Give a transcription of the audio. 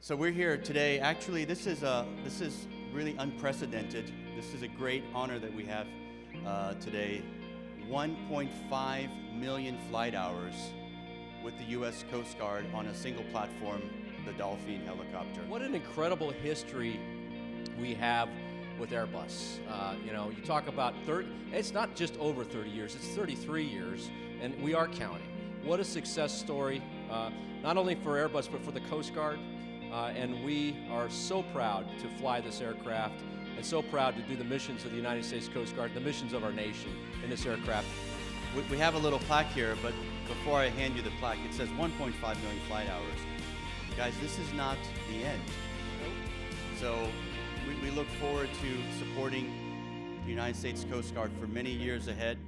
So we're here today. Actually, this is really unprecedented. This is a great honor that we have today. 1.5 million flight hours with the U.S. Coast Guard on a single platform, the Dolphin helicopter. What an incredible history we have with Airbus. You talk about 30, it's not just over 30 years, it's 33 years, and we are counting. What a success story, not only for Airbus, but for the Coast Guard. And we are so proud to fly this aircraft and so proud to do the missions of the United States Coast Guard, the missions of our nation in this aircraft. We have a little plaque here, but before I hand you the plaque, it says 1.5 million flight hours. Guys, this is not the end. So we look forward to supporting the United States Coast Guard for many years ahead.